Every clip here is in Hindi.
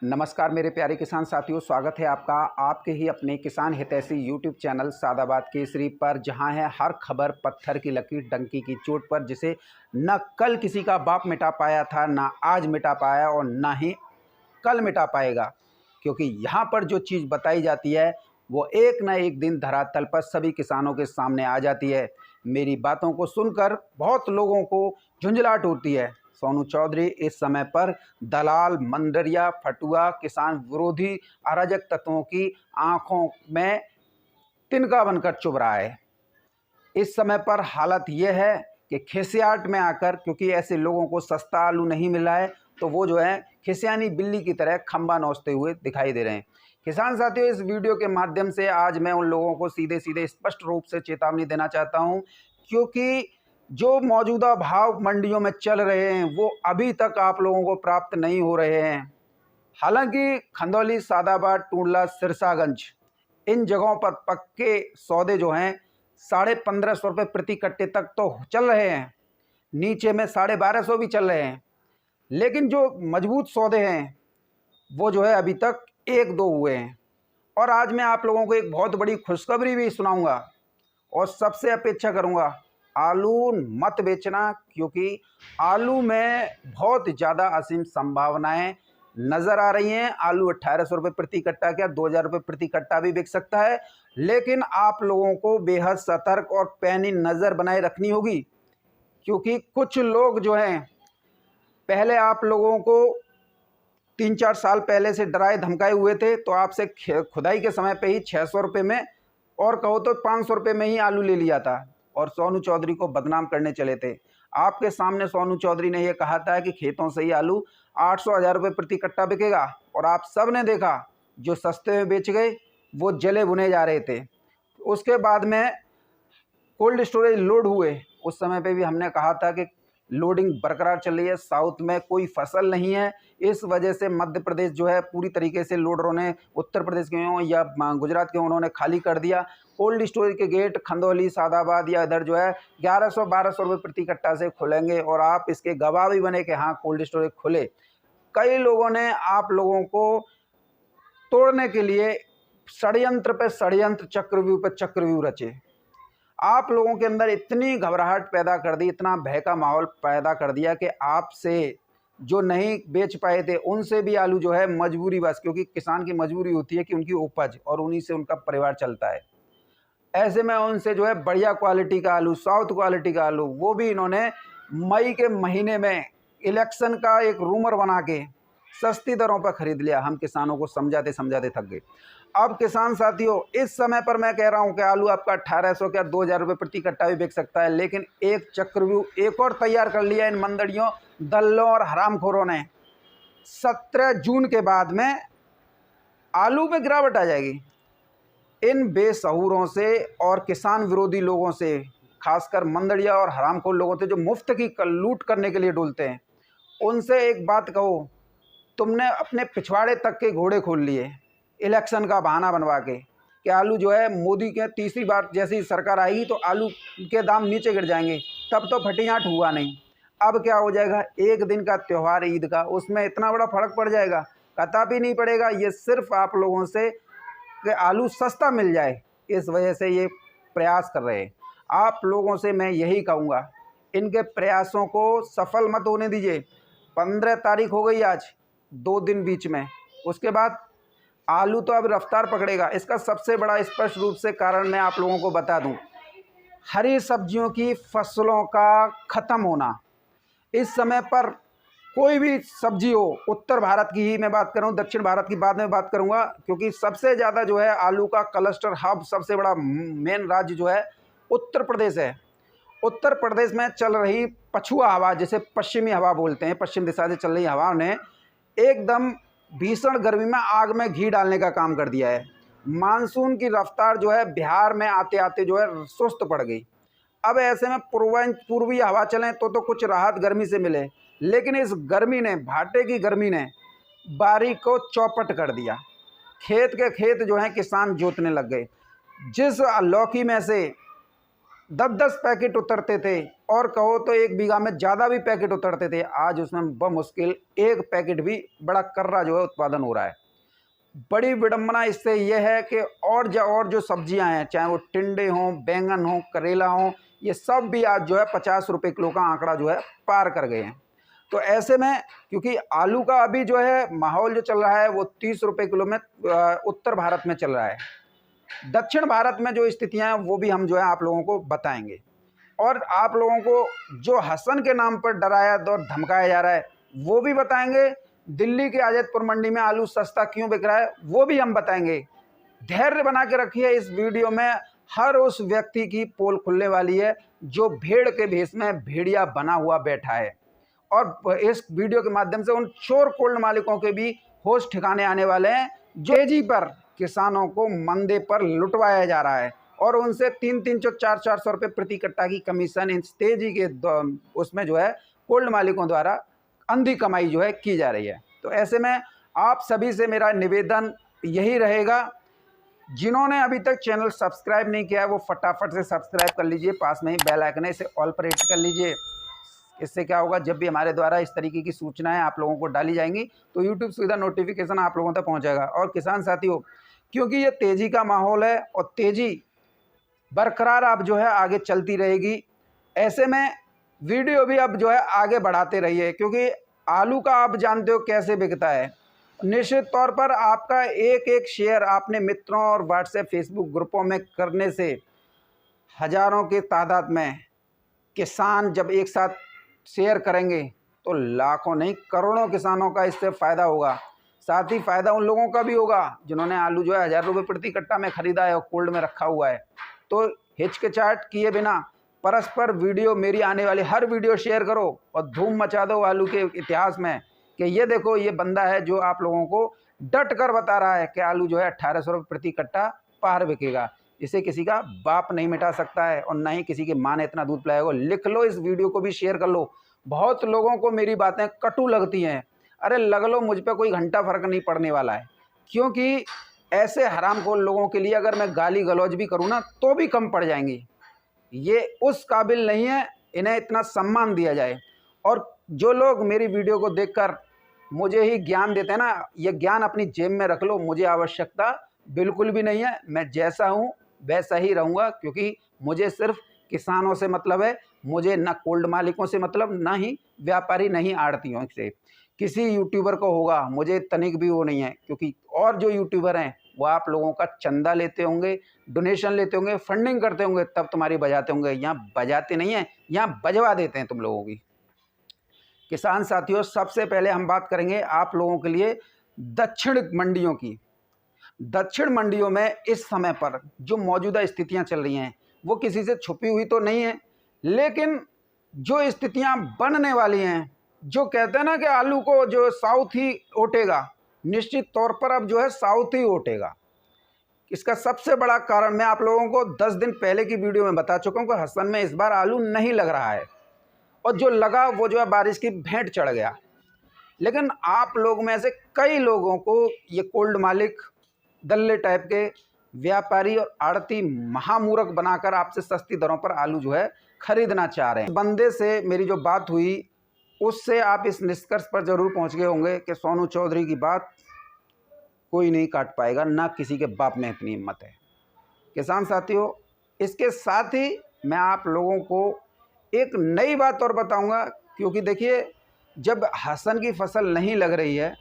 नमस्कार मेरे प्यारे किसान साथियों, स्वागत है आपका आपके ही अपने किसान हितैषी यूट्यूब चैनल सादाबाद केसरी पर, जहां है हर खबर पत्थर की लकीर डंकी की चोट पर, जिसे न कल किसी का बाप मिटा पाया था, ना आज मिटा पाया और ना ही कल मिटा पाएगा। क्योंकि यहां पर जो चीज़ बताई जाती है वो एक न एक दिन धरातल पर सभी किसानों के सामने आ जाती है। मेरी बातों को सुनकर बहुत लोगों को झुंझलाहट होती है। सोनू चौधरी इस समय पर दलाल, मंडरिया, फटुआ, किसान विरोधी अराजक तत्वों की आंखों में तिनका बनकर चुभ रहा है। इस समय पर हालत यह है कि खिसियाट में आकर, क्योंकि ऐसे लोगों को सस्ता आलू नहीं मिला है, तो वो जो है खिसियानी बिल्ली की तरह खंबा नोचते हुए दिखाई दे रहे हैं। किसान साथियों, इस वीडियो के माध्यम से आज मैं उन लोगों को सीधे सीधे स्पष्ट रूप से चेतावनी देना चाहता हूं, क्योंकि जो मौजूदा भाव मंडियों में चल रहे हैं वो अभी तक आप लोगों को प्राप्त नहीं हो रहे हैं। हालांकि खंदौली, सादाबाद, टूंडला, सिरसागंज इन जगहों पर पक्के सौदे जो हैं 1550 रुपये प्रति कट्टे तक तो चल रहे हैं, नीचे में 1250 भी चल रहे हैं। लेकिन जो मजबूत सौदे हैं वो जो है अभी तक 1-2 हुए हैं। और आज मैं आप लोगों को एक बहुत बड़ी खुशखबरी भी सुनाऊंगा और सबसे अपेक्षा करूंगा, आलू मत बेचना, क्योंकि आलू में बहुत ज़्यादा असीम संभावनाएं नज़र आ रही हैं। आलू 1800 रुपये प्रति कट्टा, क्या 2000 रुपये प्रति कट्टा भी बिक सकता है। लेकिन आप लोगों को बेहद सतर्क और पैनी नज़र बनाए रखनी होगी, क्योंकि कुछ लोग जो हैं पहले आप लोगों को 3-4 साल पहले से डराए धमकाए हुए थे, तो आपसे खुदाई के समय पे ही 600 रुपये में और कहो तो 500 रुपये में ही आलू ले लिया था और सोनू चौधरी को बदनाम करने चले थे। आपके सामने सोनू चौधरी ने यह कहा था कि खेतों से ही आलू 800-1000 रुपये प्रति कट्टा बिकेगा, और आप सब ने देखा जो सस्ते में बेच गए वो जले भुने जा रहे थे। उसके बाद में कोल्ड स्टोरेज लोड हुए, उस समय पे भी हमने कहा था कि लोडिंग बरकरार चल रही है, साउथ में कोई फसल नहीं है, इस वजह से मध्य प्रदेश जो है पूरी तरीके से लोडरों ने उत्तर प्रदेश के हों या गुजरात के उन्होंने खाली कर दिया। कोल्ड स्टोरेज के गेट खंदौली, सादाबाद या इधर जो है 1100-1200 रुपये प्रति कट्टा से खुलेंगे, और आप इसके गवाह भी बने कि हाँ कोल्ड स्टोरेज खुले। कई लोगों ने आप लोगों को तोड़ने के लिए षड्यंत्र पे षड्यंत्र, चक्रव्यूह पे चक्रव्यूह रचे। आप लोगों के अंदर इतनी घबराहट पैदा कर दी, इतना भय का माहौल पैदा कर दिया कि आपसे जो नहीं बेच पाए थे उनसे भी आलू जो है मजबूरी बस, क्योंकि किसान की मजबूरी होती है कि उनकी उपज और उन्हीं से उनका परिवार चलता है। ऐसे में उनसे जो है बढ़िया क्वालिटी का आलू, साउथ क्वालिटी का आलू, वो भी इन्होंने मई के महीने में इलेक्शन का एक रूमर बना के सस्ती दरों पर खरीद लिया। हम किसानों को समझाते समझाते थक गए। अब किसान साथियों, इस समय पर मैं कह रहा हूं कि आलू आपका 1800 क्या 2000 रुपये प्रति कट्टा भी बिक सकता है। लेकिन एक चक्रव्यूह एक और तैयार कर लिया इन मंडलियों, दल्लों और हरामखोरों ने। 17 जून के बाद में आलू में गिरावट आ जाएगी। इन बेसहूरों से और किसान विरोधी लोगों से, खासकर मंडलिया और हरामखोर लोगों से जो मुफ्त की लूट करने के लिए डुलते हैं, उनसे एक बात कहो, तुमने अपने पिछवाड़े तक के घोड़े खोल लिए इलेक्शन का बहाना बनवा के कि आलू जो है मोदी के तीसरी बार जैसी सरकार आएगी तो आलू के दाम नीचे गिर जाएंगे। तब तो फटियाट हुआ नहीं। अब क्या हो जाएगा, एक दिन का त्यौहार ईद का, उसमें इतना बड़ा फर्क पड़ जाएगा? कतई नहीं पड़ेगा। ये सिर्फ आप लोगों से कि आलू सस्ता मिल जाए, इस वजह से ये प्रयास कर रहे हैं। आप लोगों से मैं यही कहूँगा, इनके प्रयासों को सफल मत होने दीजिए। 15 तारीख हो गई आज, 2 दिन बीच में, उसके बाद आलू तो अब रफ्तार पकड़ेगा। इसका सबसे बड़ा स्पष्ट रूप से कारण मैं आप लोगों को बता दूं, हरी सब्जियों की फसलों का ख़त्म होना। इस समय पर कोई भी सब्जी हो, उत्तर भारत की ही मैं बात करूं, दक्षिण भारत की बाद में बात करूंगा, क्योंकि सबसे ज़्यादा जो है आलू का क्लस्टर हब, सबसे बड़ा मेन राज्य जो है उत्तर प्रदेश है। उत्तर प्रदेश में चल रही पछुआ हवा, जिसे पश्चिमी हवा बोलते हैं, पश्चिम दिशा से चल रही हवा ने एकदम भीषण गर्मी में आग में घी डालने का काम कर दिया है। मानसून की रफ्तार जो है बिहार में आते आते जो है सुस्त पड़ गई। अब ऐसे में पूर्वी हवा चलें तो कुछ राहत गर्मी से मिले, लेकिन इस गर्मी ने, भाटे की गर्मी ने बारी को चौपट कर दिया। खेत के खेत जो हैं किसान जोतने लग गए। जिस लौकी में से 10-10 पैकेट उतरते थे, और कहो तो 1 बीघा में ज़्यादा भी पैकेट उतरते थे, आज उसमें बमुश्किल 1 पैकेट भी बड़ा कर्रा जो है उत्पादन हो रहा है। बड़ी विडंबना इससे यह है कि और जो सब्जियां हैं, चाहे वो टिंडे हों, बैंगन हों, करेला हों, ये सब भी आज जो है 50 रुपये किलो का आंकड़ा जो है पार कर गए हैं। तो ऐसे में क्योंकि आलू का अभी जो है माहौल जो चल रहा है वो 30 रुपये किलो में उत्तर भारत में चल रहा है। दक्षिण भारत में जो स्थितियां हैं वो भी हम जो है आप लोगों को बताएंगे, और आप लोगों को जो हसन के नाम पर डराया और धमकाया जा रहा है वो भी बताएंगे। दिल्ली के आज़ादपुर मंडी में आलू सस्ता क्यों बिक रहा है वो भी हम बताएंगे। धैर्य बना के रखिए, इस वीडियो में हर उस व्यक्ति की पोल खुलने वाली है जो भेड़ के भेष में भेड़िया बना हुआ बैठा है, और इस वीडियो के माध्यम से उन चोर कोल्ड मालिकों के भी होश ठिकाने आने वाले हैं जो तेजी पर किसानों को मंदे पर लुटवाया जा रहा है, और उनसे 300-300, 400 रुपये प्रति कट्टा की कमीशन इन तेजी के उसमें जो है कोल्ड मालिकों द्वारा अंधी कमाई जो है की जा रही है। तो ऐसे में आप सभी से मेरा निवेदन यही रहेगा, जिन्होंने अभी तक चैनल सब्सक्राइब नहीं किया है वो फटाफट से सब्सक्राइब कर लीजिए, पास में ही बेल आइकन है, इसे ऑल पर हिट कर लीजिए। इससे क्या होगा, जब भी हमारे द्वारा इस तरीके की सूचनाएं आप लोगों को डाली जाएंगी तो यूट्यूब सीधा नोटिफिकेशन आप लोगों तक पहुंचेगा। और किसान साथियों, क्योंकि ये तेज़ी का माहौल है और तेज़ी बरकरार अब जो है आगे चलती रहेगी, ऐसे में वीडियो भी अब जो है आगे बढ़ाते रहिए, क्योंकि आलू का आप जानते हो कैसे बिकता है। निश्चित तौर पर आपका एक एक शेयर आपने मित्रों और व्हाट्सएप फेसबुक ग्रुपों में करने से हज़ारों के तादाद में किसान जब एक साथ शेयर करेंगे तो लाखों नहीं करोड़ों किसानों का इससे फ़ायदा होगा। साथ ही फ़ायदा उन लोगों का भी होगा जिन्होंने आलू जो है 1000 रुपये प्रति कट्टा में ख़रीदा है और कोल्ड में रखा हुआ है। तो हिचकिचाहट किए बिना परस्पर वीडियो, मेरी आने वाली हर वीडियो शेयर करो और धूम मचा दो आलू के इतिहास में कि ये देखो ये बंदा है जो आप लोगों को डट कर बता रहा है कि आलू जो है 1800 रुपये प्रति कट्टा पार बिकेगा। इसे किसी का बाप नहीं मिटा सकता है और ना ही किसी की माँ ने इतना दूध पिलाया हो। लिख लो, इस वीडियो को भी शेयर कर लो। बहुत लोगों को मेरी बातें कटु लगती हैं, अरे लग लो, मुझ पर कोई घंटा फर्क नहीं पड़ने वाला है, क्योंकि ऐसे हरामखोर लोगों के लिए अगर मैं गाली गलौज भी करूँ ना तो भी कम पड़ जाएंगी। ये उस काबिल नहीं है इन्हें इतना सम्मान दिया जाए। और जो लोग मेरी वीडियो को देखकर मुझे ही ज्ञान देते हैं ना, ये ज्ञान अपनी जेब में रख लो, मुझे आवश्यकता बिल्कुल भी नहीं है। मैं जैसा हूँ वैसा ही रहूँगा, क्योंकि मुझे सिर्फ किसानों से मतलब है, मुझे ना कोल्ड मालिकों से मतलब, ना ही व्यापारी, नहीं आड़तियों से। किसी यूट्यूबर को होगा, मुझे तनिक भी वो नहीं है, क्योंकि और जो यूट्यूबर हैं वो आप लोगों का चंदा लेते होंगे, डोनेशन लेते होंगे, फंडिंग करते होंगे, तब तुम्हारी बजाते होंगे। यहाँ बजाते नहीं हैं, यहाँ बजवा देते हैं तुम लोगों की। किसान साथियों, सबसे पहले हम बात करेंगे आप लोगों के लिए दक्षिण मंडियों की। दक्षिण मंडियों में इस समय पर जो मौजूदा स्थितियां चल रही हैं वो किसी से छुपी हुई तो नहीं है, लेकिन जो स्थितियां बनने वाली हैं, जो कहते हैं ना कि आलू को जो साउथ ही ओटेगा, निश्चित तौर पर अब जो है साउथ ही ओटेगा। इसका सबसे बड़ा कारण मैं आप लोगों को 10 दिन पहले की वीडियो में बता चुका हूँ कि हसन में इस बार आलू नहीं लग रहा है, और जो लगा वो जो है बारिश की भेंट चढ़ गया। लेकिन आप लोग में से कई लोगों को ये कोल्ड मालिक, दल्ले टाइप के व्यापारी और आड़ती महामूर्ख बनाकर आपसे सस्ती दरों पर आलू जो है खरीदना चाह रहे हैं। बंदे से मेरी जो बात हुई उससे आप इस निष्कर्ष पर ज़रूर पहुंच गए होंगे कि सोनू चौधरी की बात कोई नहीं काट पाएगा, ना किसी के बाप में इतनी हिम्मत है। किसान साथियों, इसके साथ ही मैं आप लोगों को एक नई बात और बताऊंगा, क्योंकि देखिए जब हसन की फसल नहीं लग रही है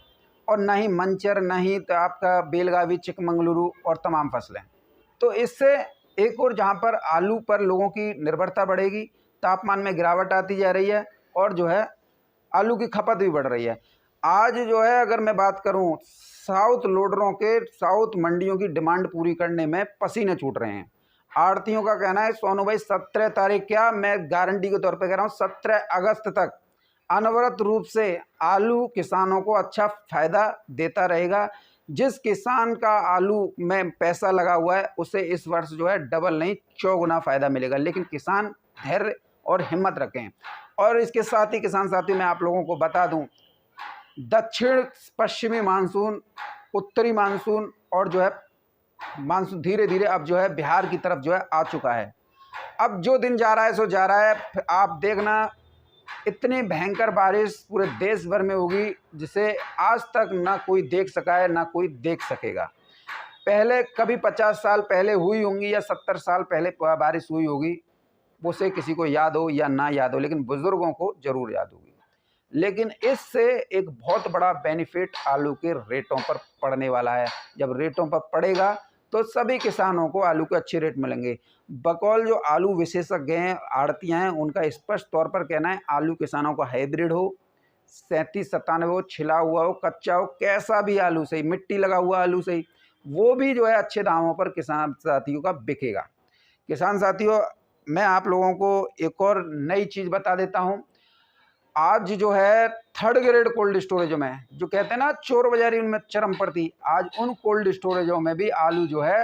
और ना ही मंचर, ना ही तो आपका बेलगावी, चिकमंगलुरु और तमाम फसलें, तो इससे एक और जहां पर आलू पर लोगों की निर्भरता बढ़ेगी, तापमान में गिरावट आती जा रही है और जो है आलू की खपत भी बढ़ रही है। आज जो है अगर मैं बात करूं, साउथ लोडरों के साउथ मंडियों की डिमांड पूरी करने में पसीने छूट रहे हैं। आड़तियों का कहना है सोनू भाई 17 तारीख क्या, मैं गारंटी के तौर पे कह रहा हूँ 17 अगस्त तक अनवरत रूप से आलू किसानों को अच्छा फ़ायदा देता रहेगा। जिस किसान का आलू में पैसा लगा हुआ है उसे इस वर्ष जो है डबल नहीं 4 गुना फ़ायदा मिलेगा, लेकिन किसान धैर्य और हिम्मत रखें। और इसके साथ ही किसान साथियों, मैं आप लोगों को बता दूं, दक्षिण पश्चिमी मानसून, उत्तरी मानसून और जो है मानसून धीरे धीरे अब जो है बिहार की तरफ जो है आ चुका है। अब जो दिन जा रहा है सो जा रहा है। आप देखना इतनी भयंकर बारिश पूरे देश भर में होगी जिसे आज तक ना कोई देख सका है ना कोई देख सकेगा। पहले कभी 50 साल पहले हुई होंगी या 70 साल पहले बारिश हुई होगी, उसे किसी को याद हो या ना याद हो, लेकिन बुजुर्गों को ज़रूर याद होगी। लेकिन इससे एक बहुत बड़ा बेनिफिट आलू के रेटों पर पड़ने वाला है। जब रेटों पर पड़ेगा तो सभी किसानों को आलू के अच्छे रेट मिलेंगे। बकौल जो आलू विशेषज्ञ हैं, आड़तियाँ हैं, उनका स्पष्ट तौर पर कहना है आलू किसानों का हाइब्रिड हो, 37-97 हो, छिला हुआ हो, कच्चा हो, कैसा भी आलू सही, मिट्टी लगा हुआ आलू सही, वो भी जो है अच्छे दामों पर किसान साथियों का बिकेगा। किसान साथियों, मैं आप लोगों को एक और नई चीज़ बता देता हूँ। आज जो है 3rd ग्रेड कोल्ड स्टोरेजों में, जो कहते हैं ना चोर बाजारी उनमें चरम पड़ती, आज उन कोल्ड स्टोरेजों में भी आलू जो है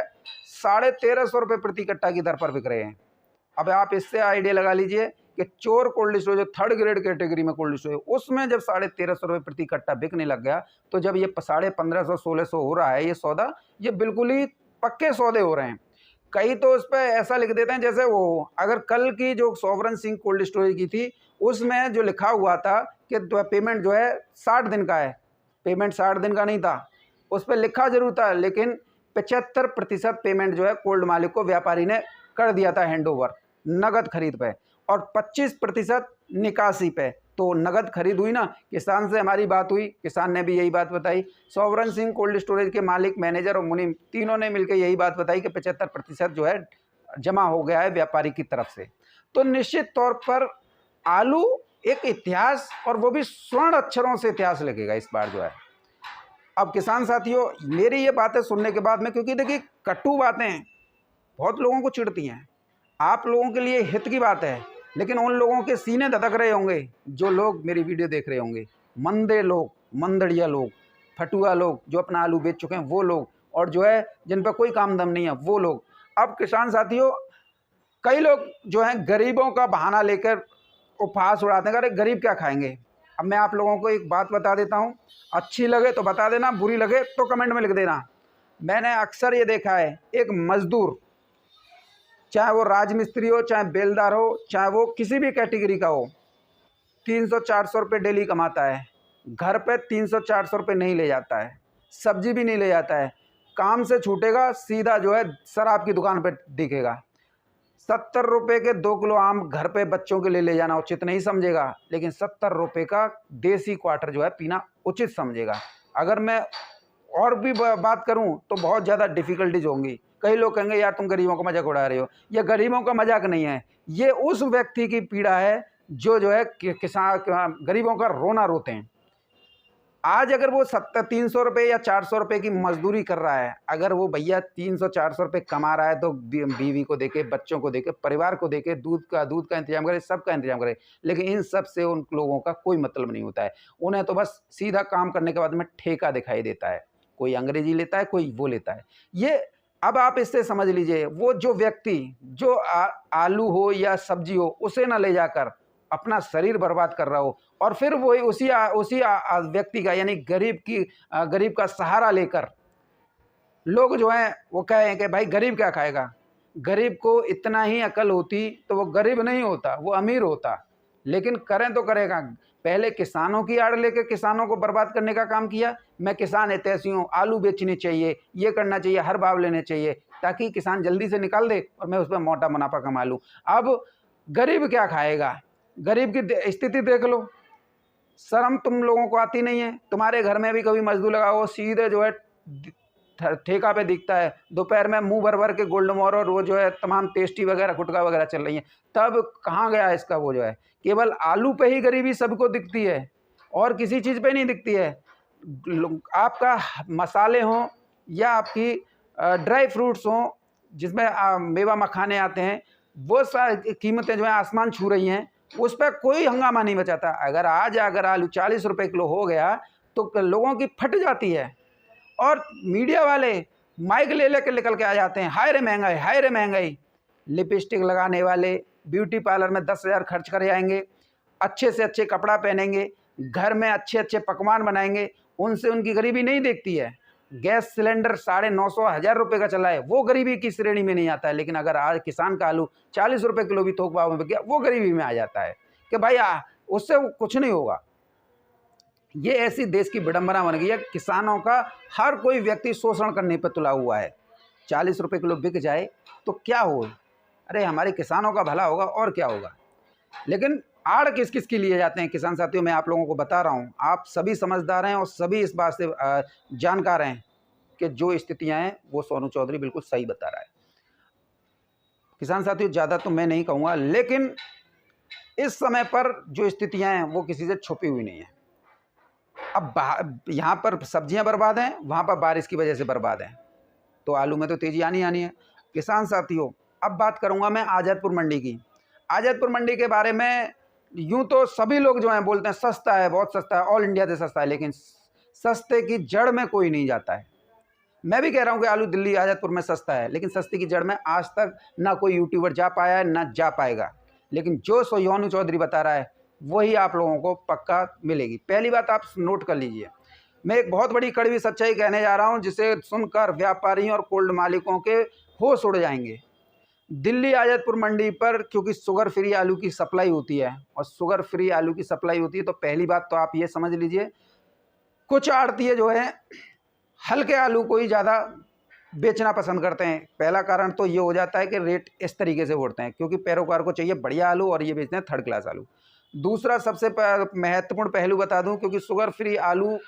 1350 रुपये प्रति कट्टा की दर पर बिक रहे हैं। अब आप इससे आइडिया लगा लीजिए कि चोर cold storage 3rd grade category में कोल्ड स्टोरेज, उसमें जब 1350 रुपये प्रति कट्टा बिकने लग गया, तो जब ये 1550-1600 हो रहा है ये सौदा, ये बिल्कुल ही पक्के सौदे हो रहे हैं। कई तो उस पर ऐसा लिख देते हैं जैसे वो, अगर कल की जो सोवरन सिंह कोल्ड स्टोरेज की थी उसमें जो लिखा हुआ था कि पेमेंट जो है 60 दिन का है, पेमेंट 60 दिन का नहीं था, उस पर लिखा जरूर था, लेकिन 75% पेमेंट जो है कोल्ड मालिक को व्यापारी ने कर दिया था हैंडओवर नगद खरीद पे, और 25% निकासी पे। तो नगद खरीद हुई ना, किसान से हमारी बात हुई, किसान ने भी यही बात बताई, सोवरन सिंह कोल्ड स्टोरेज के मालिक, मैनेजर और मुनीम तीनों ने मिलकर यही बात बताई कि 75% जो है जमा हो गया है व्यापारी की तरफ से। तो निश्चित तौर पर आलू एक इतिहास, और वो भी स्वर्ण अक्षरों से इतिहास लिखेगा इस बार जो है। अब किसान साथियों, मेरी ये बातें सुनने के बाद में, क्योंकि देखिए कटु बातें बहुत लोगों को चिढ़ती हैं, आप लोगों के लिए हित की बात है, लेकिन उन लोगों के सीने धधक रहे होंगे जो लोग मेरी वीडियो देख रहे होंगे, मंदे लोग, मंदड़िया लोग, फटुआ लोग, जो अपना आलू बेच चुके हैं वो लोग, और जो है जिन पर कोई काम दम नहीं है वो लोग। अब किसान साथियों, कई लोग जो हैं गरीबों का बहाना लेकर उपहास उड़ाते हैं, अरे गरीब क्या खाएंगे। अब मैं आप लोगों को एक बात बता देता हूँ, अच्छी लगे तो बता देना, बुरी लगे तो कमेंट में लिख देना। मैंने अक्सर ये देखा है, एक मजदूर, चाहे वो राजमिस्त्री हो, चाहे बेलदार हो, चाहे वो किसी भी कैटेगरी का हो, 300-400 रुपये डेली कमाता है, घर पे 300-400 रुपये नहीं ले जाता है, सब्जी भी नहीं ले जाता है, काम से छूटेगा सीधा जो है शराब की दुकान पे दिखेगा। 70 रुपये के 2 किलो आम घर पे बच्चों के लिए ले जाना उचित नहीं समझेगा, लेकिन 70 रुपये का देसी क्वार्टर जो है पीना उचित समझेगा। अगर मैं और भी बात करूं तो बहुत ज़्यादा डिफ़िकल्टीज होंगी। कई लोग कहेंगे यार तुम गरीबों का मजाक उड़ा रहे हो, यह गरीबों का मजाक नहीं है, ये उस व्यक्ति की पीड़ा है जो है किसान गरीबों का रोना रोते हैं। आज अगर वो 300 रुपये या 400 रुपये की मजदूरी कर रहा है, अगर वो भैया 300-400 रुपये कमा रहा है तो बीवी को देके, बच्चों को देके, परिवार को देके, दूध का इंतजाम करे, सबका इंतजाम करे, लेकिन इन सब से उन लोगों का कोई मतलब नहीं होता है। उन्हें तो बस सीधा काम करने के बाद में ठेका दिखाई देता है, कोई अंग्रेजी लेता है, कोई वो लेता है। ये अब आप इससे समझ लीजिए, वो जो व्यक्ति जो आलू हो या सब्जी हो उसे ना ले जाकर अपना शरीर बर्बाद कर रहा हो, और फिर वही उसी व्यक्ति का, यानी गरीब का सहारा लेकर लोग जो हैं वो कहें कि भाई गरीब क्या खाएगा। गरीब को इतना ही अकल होती तो वो गरीब नहीं होता, वो अमीर होता। लेकिन करें तो करेगा, पहले किसानों की आड़ लेकर किसानों को बर्बाद करने का काम किया। मैं किसान हितैषी हूँ, आलू बेचने चाहिए, ये करना चाहिए, हर भाव लेने चाहिए, ताकि किसान जल्दी से निकाल दे और मैं उस पर मोटा मुनाफा कमा लूँ। अब गरीब क्या खाएगा, गरीब की स्थिति देख लो। शर्म तुम लोगों को आती नहीं है। तुम्हारे घर में भी कभी मजदूर लगा हो, सीधे जो है ठेका पे दिखता है, दोपहर में मुंह भर भर के गोल्ड मोर और वो जो है तमाम टेस्टी वगैरह गुटखा वगैरह चल रही है, तब कहाँ गया इसका वो जो है। केवल आलू पे ही गरीबी सबको दिखती है और किसी चीज़ पे नहीं दिखती है। आपका मसाले हों या आपकी ड्राई फ्रूट्स हों जिसमें मेवा मखाने आते हैं, वो सारी कीमतें जो है आसमान छू रही हैं, उस पर कोई हंगामा नहीं बचाता। अगर आलू 40 रुपये किलो हो गया तो लोगों की फट जाती है, और मीडिया वाले माइक ले लेकर निकल के आ जाते हैं, हाय रे महंगाई, हाय रे महंगाई। लिपस्टिक लगाने वाले ब्यूटी पार्लर में 10,000 खर्च कर आएंगे, अच्छे से अच्छे कपड़ा पहनेंगे, घर में अच्छे अच्छे पकवान बनाएंगे, उनसे उनकी गरीबी नहीं देखती है। गैस सिलेंडर 950 1000 रुपये का चला है, वो गरीबी की श्रेणी में नहीं आता है। लेकिन अगर आज किसान का आलू 40 रुपये किलो भी थोक भाव में बिक गया, वो गरीबी में आ जाता है कि भाई उससे कुछ नहीं होगा। ये ऐसी देश की विडंबना बन गई है, किसानों का हर कोई व्यक्ति शोषण करने पर तुला हुआ है। 40 रुपये किलो बिक जाए तो क्या हो, अरे हमारे किसानों का भला होगा और क्या होगा। लेकिन आड़ किस किस के लिए जाते हैं किसान साथियों, मैं आप लोगों को बता रहा हूँ। आप सभी समझदार हैं और सभी इस बात से जानकार हैं कि जो स्थितियां हैं वो सोनू चौधरी बिल्कुल सही बता रहा है। किसान साथियों, ज़्यादा तो मैं नहीं कहूँगा, लेकिन इस समय पर जो स्थितियां हैं वो किसी से छुपी हुई नहीं है। अब यहाँ पर सब्जियां बर्बाद हैं, वहाँ पर बारिश की वजह से बर्बाद हैं, तो आलू में तो तेज़ी आनी है। किसान साथियों, अब बात करूँगा मैं आज़ादपुर मंडी की। आज़ादपुर मंडी के बारे में यूँ तो सभी लोग जो हैं बोलते हैं सस्ता है, बहुत सस्ता है, ऑल इंडिया से सस्ता है, लेकिन सस्ते की जड़ में कोई नहीं जाता है। मैं भी कह रहा हूँ कि आलू दिल्ली आज़ादपुर में सस्ता है, लेकिन सस्ते की जड़ में आज तक ना कोई यूट्यूबर जा पाया है, ना जा पाएगा। लेकिन जो सोनू चौधरी बता रहा है वही आप लोगों को पक्का मिलेगी। पहली बात आप नोट कर लीजिए, मैं एक बहुत बड़ी कड़वी सच्चाई कहने जा रहा हूँ जिसे सुनकर व्यापारियों और कोल्ड मालिकों के होश उड़ जाएंगे। दिल्ली आज़ादपुर मंडी पर क्योंकि शुगर फ्री आलू की सप्लाई होती है, और शुगर फ्री आलू की सप्लाई होती है तो पहली बात तो आप ये समझ लीजिए, कुछ आड़तीए जो है हल्के आलू को ही ज़्यादा बेचना पसंद करते हैं। पहला कारण तो ये हो जाता है कि रेट इस तरीके से उठते हैं क्योंकि पैरोकार को चाहिए बढ़िया आलू और ये बेचते हैं थर्ड क्लास आलू। दूसरा सबसे महत्वपूर्ण पहलू बता दूं, क्योंकि शुगर फ्री आलू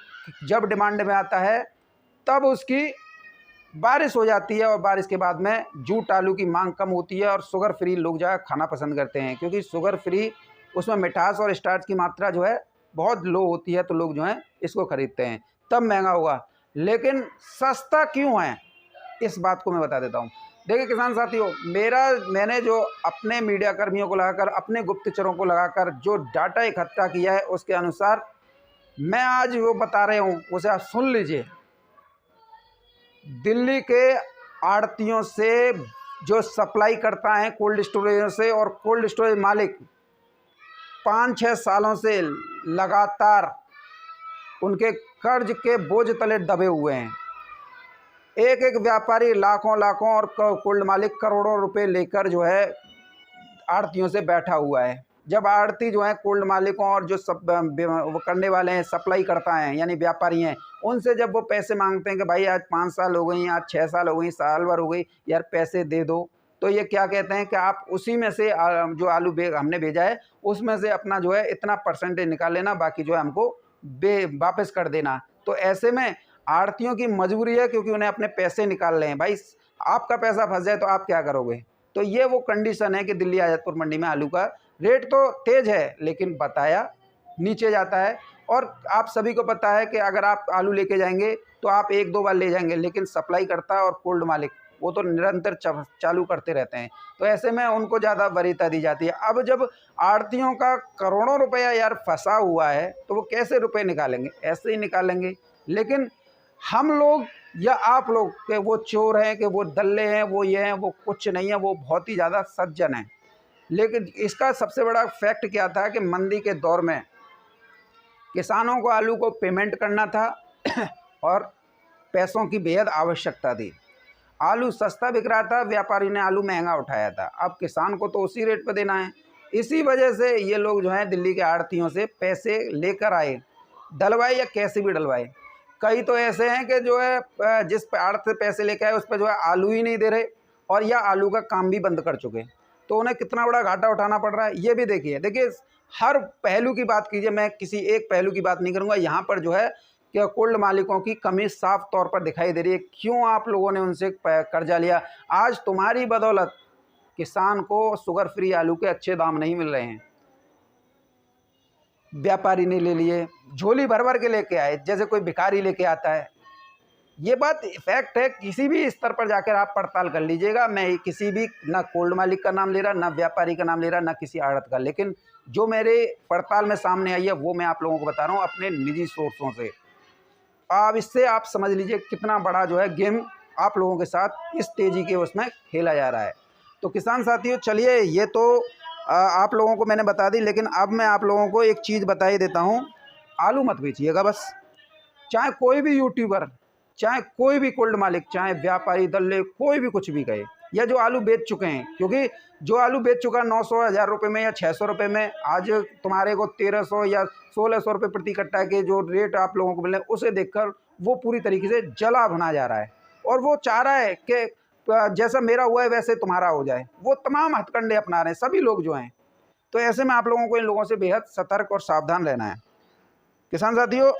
जब डिमांड में आता है तब उसकी बारिश हो जाती है और बारिश के बाद में जूट आलू की मांग कम होती है और शुगर फ्री लोग ज़्यादा खाना पसंद करते हैं, क्योंकि शुगर फ्री उसमें मिठास और स्टार्च की मात्रा जो है बहुत लो होती है, तो लोग जो हैं इसको ख़रीदते हैं, तब महंगा होगा। लेकिन सस्ता क्यों है इस बात को मैं बता देता हूँ। देखिए किसान साथियों, मैंने जो अपने मीडिया कर्मियों को लगाकर, अपने गुप्तचरों को लगाकर जो डाटा इकट्ठा किया है उसके अनुसार मैं आज वो बता रहे हूँ, उसे आप सुन लीजिए। दिल्ली के आड़तियों से जो सप्लाई करता है कोल्ड स्टोरेज से, और कोल्ड स्टोरेज मालिक 5-6 सालों से लगातार उनके कर्ज के बोझ तले दबे हुए हैं। एक एक व्यापारी लाखों और कोल्ड मालिक करोड़ों रुपए लेकर जो है आड़तियों से बैठा हुआ है। जब आड़ती जो है कोल्ड मालिकों और जो सब वो करने वाले हैं, सप्लाई करता है यानी व्यापारी हैं, उनसे जब वो पैसे मांगते हैं कि भाई आज 5 साल हो गई, आज 6 साल हो गई, साल भर हो गई, यार पैसे दे दो, तो ये क्या कहते हैं कि आप उसी में से जो आलू हमने भेजा है उसमें से अपना जो है इतना परसेंटेज निकाल लेना, बाकी जो है हमको वापस कर देना। तो ऐसे में आड़तियों की मजबूरी है, क्योंकि उन्हें अपने पैसे निकाल रहे हैं। भाई आपका पैसा फंस जाए तो आप क्या करोगे। तो ये वो कंडीशन है कि दिल्ली आज़ादपुर मंडी में आलू का रेट तो तेज़ है लेकिन बताया नीचे जाता है। और आप सभी को पता है कि अगर आप आलू लेके जाएंगे तो आप 1-2 बार ले जाएंगे, लेकिन सप्लाई करता है और कोल्ड मालिक वो तो निरंतर चालू करते रहते हैं। तो ऐसे में उनको ज़्यादा वरीयता दी जाती है। अब जब आड़तियों का करोड़ों रुपया यार फंसा हुआ है तो वो कैसे रुपए निकालेंगे, ऐसे ही निकालेंगे। लेकिन हम लोग या आप लोग के वो चोर हैं, कि वो दल्ले हैं, वो ये हैं, वो कुछ नहीं है, वो बहुत ही ज़्यादा सज्जन हैं। लेकिन इसका सबसे बड़ा फैक्ट क्या था कि मंदी के दौर में किसानों को आलू को पेमेंट करना था और पैसों की बेहद आवश्यकता थी। आलू सस्ता बिक रहा था, व्यापारी ने आलू महंगा उठाया था, अब किसान को तो उसी रेट पर देना है। इसी वजह से ये लोग जो हैं दिल्ली के आड़तियों से पैसे लेकर आए, डलवाए या कैसे भी डलवाए। कई तो ऐसे हैं कि जो है जिस आड़त से पैसे लेकर आए उस पर जो है आलू ही नहीं दे रहे, और या आलू का काम भी बंद कर चुके, तो उन्हें कितना बड़ा घाटा उठाना पड़ रहा है ये भी देखिए। देखिए हर पहलू की बात कीजिए, मैं किसी एक पहलू की बात नहीं करूँगा। यहाँ पर जो है कि कोल्ड मालिकों की कमी साफ तौर पर दिखाई दे रही है। क्यों आप लोगों ने उनसे कर्जा लिया? आज तुम्हारी बदौलत किसान को शुगर फ्री आलू के अच्छे दाम नहीं मिल रहे हैं। व्यापारी ने ले लिए, झोली भर भर के लेके आए, जैसे कोई भिखारी लेके आता है। ये बात फैक्ट है, किसी भी स्तर पर जाकर आप पड़ताल कर लीजिएगा। मैं किसी भी ना कोल्ड मालिक का नाम ले रहा, ना व्यापारी का नाम ले रहा, ना किसी आड़त का, लेकिन जो मेरे पड़ताल में सामने आई है वो मैं आप लोगों को बता रहा हूँ अपने निजी सोर्सों से। अब इससे आप समझ लीजिए कितना बड़ा जो है गेम आप लोगों के साथ इस तेज़ी के उसमें खेला जा रहा है। तो किसान साथियों, चलिए ये तो आप लोगों को मैंने बता दी, लेकिन अब मैं आप लोगों को एक चीज़ बता ही देता हूँ। आलू मत बेचिएगा बस, चाहे कोई भी यूट्यूबर चाहे कोई भी कोल्ड मालिक, चाहे व्यापारी, दल्ले, कोई भी कुछ भी कहे, या जो आलू बेच चुके हैं, क्योंकि जो आलू बेच चुका 900 1000 रुपये में या 600 रुपये में, आज तुम्हारे को 1300 या 1600 रुपये प्रति कट्टा के जो रेट आप लोगों को मिल रहे हैं, उसे देखकर वो पूरी तरीके से जला भुना जा रहा है और वो चाह रहा है कि जैसा मेरा हुआ है वैसे तुम्हारा हो जाए। वो तमाम हथकंडे अपना रहे हैं सभी लोग जो हैं। तो ऐसे में आप लोगों को इन लोगों से बेहद सतर्क और सावधान रहना है। किसान साथियों,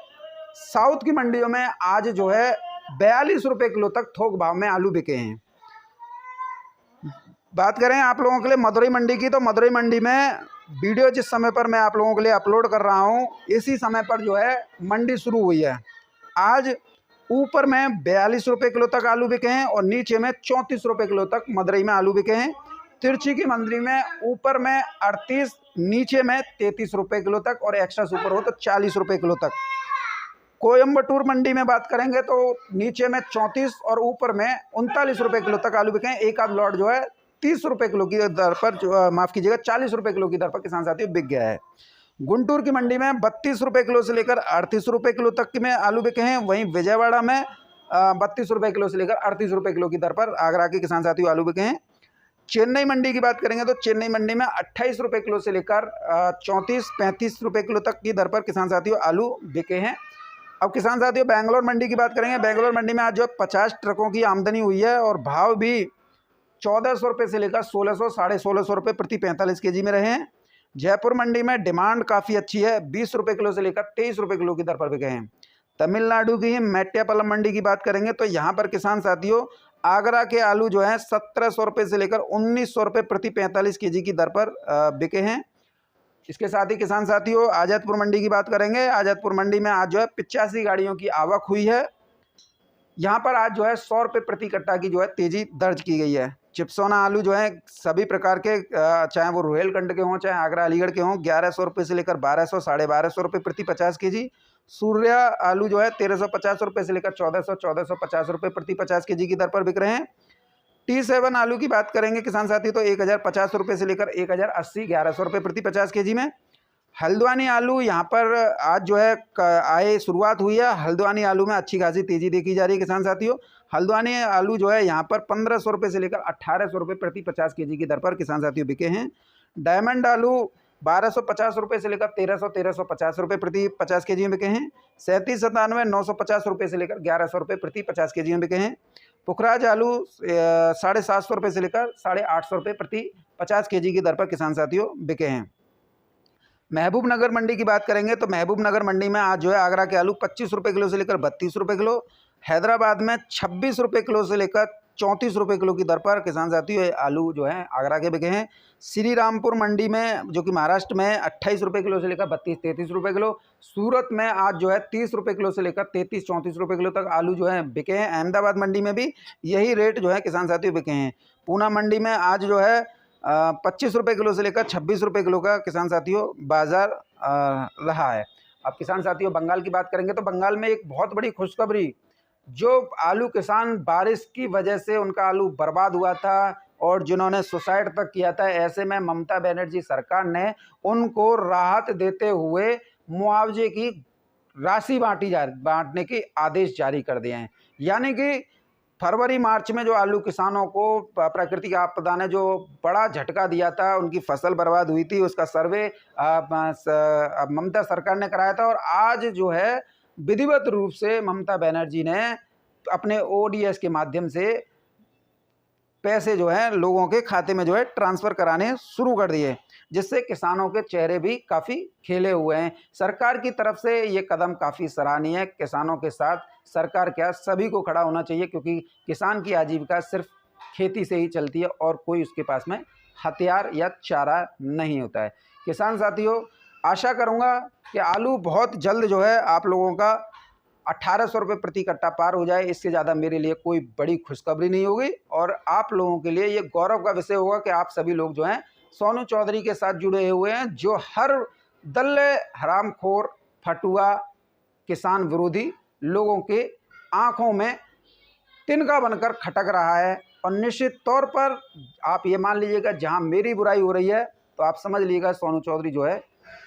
साउथ की मंडियों में आज जो है 42 रुपये किलो तक थोक भाव में आलू बिके हैं। बात करें आप लोगों के लिए मदुरई मंडी की, तो मदुरई मंडी में वीडियो जिस समय पर मैं आप लोगों के लिए अपलोड कर रहा हूं, इसी समय पर जो है मंडी शुरू हुई है। आज ऊपर में 42 रुपये किलो तक आलू बिके हैं और नीचे में 34 रुपये किलो तक मदुरई में आलू बिके हैं। तिरछी की मंडी में ऊपर में 38, नीचे में 33 रुपये किलो तक और एक्स्ट्रा सुपर हो तो 40 रुपये किलो तक। कोयम्बटूर मंडी में बात करेंगे तो नीचे में 34 और ऊपर में 39 रुपये किलो तक आलू बिके हैं। एक आध लॉट जो है 30 रुपये किलो की दर पर, माफ़ कीजिएगा 40 रुपये किलो की दर पर किसान साथियों बिक गया है। गुंटूर की मंडी में 32 रुपये किलो से लेकर 38 रुपये किलो तक में आलू बिके हैं। वहीं विजयवाड़ा में 32 रुपये किलो से लेकर 38 रुपये किलो की दर पर आगरा के किसान साथियों आलू बिके हैं। चेन्नई मंडी की बात करेंगे तो चेन्नई मंडी में 28 रुपये किलो से लेकर 34-35 रुपये किलो तक की दर पर किसान साथियों आलू बिके हैं। अब किसान साथियों बेंगलोर मंडी की बात करेंगे। बेंगलोर मंडी में आज जो 50 ट्रकों की आमदनी हुई है और भाव भी 1400 रुपये से लेकर 1600 साढ़े 1600 रुपये प्रति 45 kg में रहे हैं। जयपुर मंडी में डिमांड काफ़ी अच्छी है, 20 रुपये किलो से लेकर 23 रुपये किलो की दर पर बिके हैं। तमिलनाडु की मेट्टापालम मंडी की बात करेंगे तो यहाँ पर किसान साथियों आगरा के आलू जो हैं 1700 रुपये से लेकर 1900 रुपये प्रति 45 kg की दर पर बिके हैं। इसके साथ ही किसान साथियों आज़ादपुर मंडी की बात करेंगे। आज़ादपुर मंडी में आज जो है 85 गाड़ियों की आवक हुई है। यहाँ पर आज जो है 100 रुपये प्रति कट्टा की जो है तेज़ी दर्ज की गई है। चिप्सोना आलू जो है सभी प्रकार के, चाहे वो रोहेलखंड के हों चाहे आगरा अलीगढ़ के हों, 1100 रुपये से लेकर 1200 साढ़े 1200 रुपये प्रति 50 kg। सूर्या आलू जो है 1350 रुपये से लेकर 1450 रुपये प्रति 50 kg की दर पर बिक रहे हैं। T7 आलू की बात करेंगे किसान साथी तो 1050 रुपये से लेकर 1080 1100 रुपये प्रति 50 kg में। हल्द्वानी आलू यहाँ पर आज जो है आए शुरुआत हुई है। हल्द्वानी आलू में अच्छी खासी तेज़ी देखी जा रही है किसान साथियों। हल्द्वानी आलू जो है यहाँ पर 1500 रुपये से लेकर 1800 रुपये प्रति 50 kg की दर पर किसान साथियों बिके हैं। डायमंड आलू 1250 रुपये से लेकर 1350 रुपये प्रति 50 kg में बिके हैं। 3797 950 रुपये से लेकर 1100 रुपये प्रति 50 kg में बिके हैं। पुखराज आलू 750 रुपये से लेकर 850 रुपये प्रति 50 kg की दर पर किसान साथियों बिके हैं। महबूब नगर मंडी की बात करेंगे तो महबूब नगर मंडी में आज जो है आगरा के आलू 25 रुपये किलो से लेकर 32 रुपये किलो। हैदराबाद में 26 रुपये किलो से लेकर 34 रुपये किलो की दर पर किसान साथियों आलू जो है आगरा के बिके हैं। श्री रामपुर मंडी में जो कि महाराष्ट्र में 28 रुपये किलो से लेकर 32-33 रुपये किलो। सूरत में आज जो है 30 रुपये किलो से लेकर 33-34 रुपये किलो तक आलू जो है बिके हैं। अहमदाबाद मंडी में भी यही रेट जो है किसान साथियों बिके हैं। पूना मंडी में आज जो है 25 रुपये किलो से लेकर 26 रुपये किलो का किसान साथियों बाजार रहा है। अब किसान साथियों बंगाल की बात करेंगे तो बंगाल में एक बहुत बड़ी खुशखबरी, जो आलू किसान बारिश की वजह से उनका आलू बर्बाद हुआ था और जिन्होंने सुसाइड तक किया था, ऐसे में ममता बनर्जी सरकार ने उनको राहत देते हुए मुआवजे की राशि बांटने के आदेश जारी कर दिए हैं। यानी कि फरवरी मार्च में जो आलू किसानों को प्राकृतिक आपदा ने जो बड़ा झटका दिया था, उनकी फसल बर्बाद हुई थी, उसका सर्वे ममता सरकार ने कराया था और आज जो है विधिवत रूप से ममता बनर्जी ने अपने ODS के माध्यम से पैसे जो है लोगों के खाते में जो है ट्रांसफ़र कराने शुरू कर दिए, जिससे किसानों के चेहरे भी काफ़ी खिले हुए हैं। सरकार की तरफ से ये कदम काफ़ी सराहनीय है। किसानों के साथ सरकार क्या सभी को खड़ा होना चाहिए, क्योंकि किसान की आजीविका सिर्फ खेती से ही चलती है और कोई उसके पास में हथियार या चारा नहीं होता है। किसान साथियों आशा करूँगा कि आलू बहुत जल्द जो है आप लोगों का 1800 रुपये प्रति कट्टा पार हो जाए। इससे ज़्यादा मेरे लिए कोई बड़ी खुशखबरी नहीं होगी और आप लोगों के लिए ये गौरव का विषय होगा कि आप सभी लोग जो हैं सोनू चौधरी के साथ जुड़े हुए हैं, जो हर दल्ले हरामखोर फटुआ किसान विरोधी लोगों के आँखों में तिनका बनकर खटक रहा है। और निश्चित तौर पर आप ये मान लीजिएगा जहाँ मेरी बुराई हो रही है तो आप समझ लीजिएगा सोनू चौधरी जो है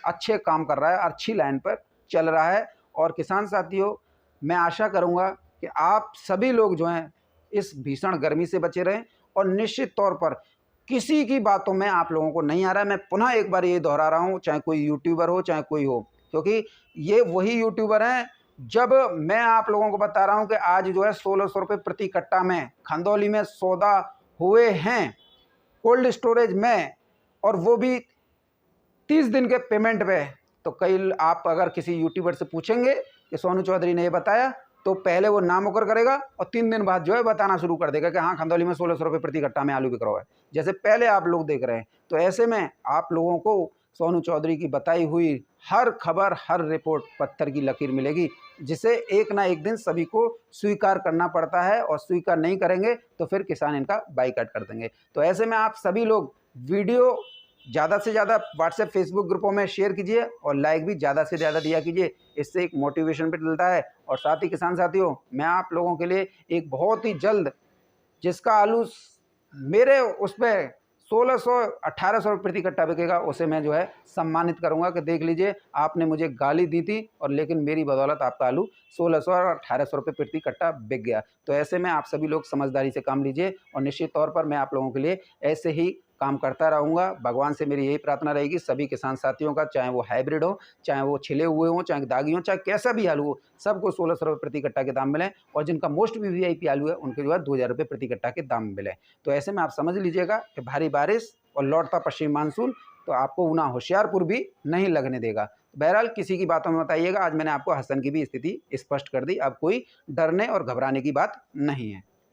अच्छे काम कर रहा है, अच्छी लाइन पर चल रहा है। और किसान साथियों मैं आशा करूंगा कि आप सभी लोग जो हैं इस भीषण गर्मी से बचे रहें और निश्चित तौर पर किसी की बातों में आप लोगों को नहीं आ रहा है। मैं पुनः एक बार ये दोहरा रहा हूँ, चाहे कोई यूट्यूबर हो चाहे कोई हो, क्योंकि ये वही यूट्यूबर हैं जब मैं आप लोगों को बता रहा हूँ कि आज जो है 1600 रुपये प्रति कट्टा में खंदौली में सौदा हुए हैं कोल्ड स्टोरेज में, और वो भी 30 दिन के पेमेंट पे। तो कई आप अगर किसी यूट्यूबर से पूछेंगे कि सोनू चौधरी ने ये बताया, तो पहले वो नाम मुकर करेगा और 3 दिन बाद जो है बताना शुरू कर देगा कि हाँ खंदौली में 1600 रुपये प्रति कट्टा में आलू बिक रहा है, जैसे पहले आप लोग देख रहे हैं। तो ऐसे में आप लोगों को सोनू चौधरी की बताई हुई हर खबर, हर रिपोर्ट पत्थर की लकीर मिलेगी, जिसे एक ना एक दिन सभी को स्वीकार करना पड़ता है, और स्वीकार नहीं करेंगे तो फिर किसान इनका बाइकआउट कर देंगे। तो ऐसे में आप सभी लोग वीडियो ज़्यादा से ज़्यादा व्हाट्सएप फेसबुक ग्रुपों में शेयर कीजिए और लाइक भी ज़्यादा से ज़्यादा दिया कीजिए, इससे एक मोटिवेशन भी मिलता है। और साथ ही किसान साथियों, मैं आप लोगों के लिए एक बहुत ही जल्द, जिसका आलू मेरे उस पर 1600-1800 रुपये प्रति कट्टा बिकेगा, उसे मैं जो है सम्मानित करूंगा कि देख लीजिए आपने मुझे गाली दी थी और लेकिन मेरी बदौलत आपका आलू 1600 और 1800 रुपये प्रति कट्टा बिक गया। तो ऐसे में आप सभी लोग समझदारी से काम लीजिए और निश्चित तौर पर मैं आप लोगों के लिए ऐसे ही काम करता रहूँगा। भगवान से मेरी यही प्रार्थना रहेगी सभी किसान साथियों का, चाहे वो हाइब्रिड हो, चाहे वो छिले हुए हों, चाहे दागी हों, चाहे कैसा भी आलू हो, सबको 1600 रुपये प्रति कट्टा के दाम मिलें, और जिनका मोस्ट वीवीआईपी आलू है उनके जो है 2000 रुपये प्रति कट्टा के दाम मिले। तो ऐसे में आप समझ लीजिएगा कि भारी बारिश और लौटता पश्चिमी मानसून तो आपको ऊना होशियारपुर भी नहीं लगने देगा। बहरहाल किसी की बातों में बताइएगा, आज मैंने आपको हसन की भी स्थिति स्पष्ट कर दी। अब कोई डरने और घबराने की बात नहीं है।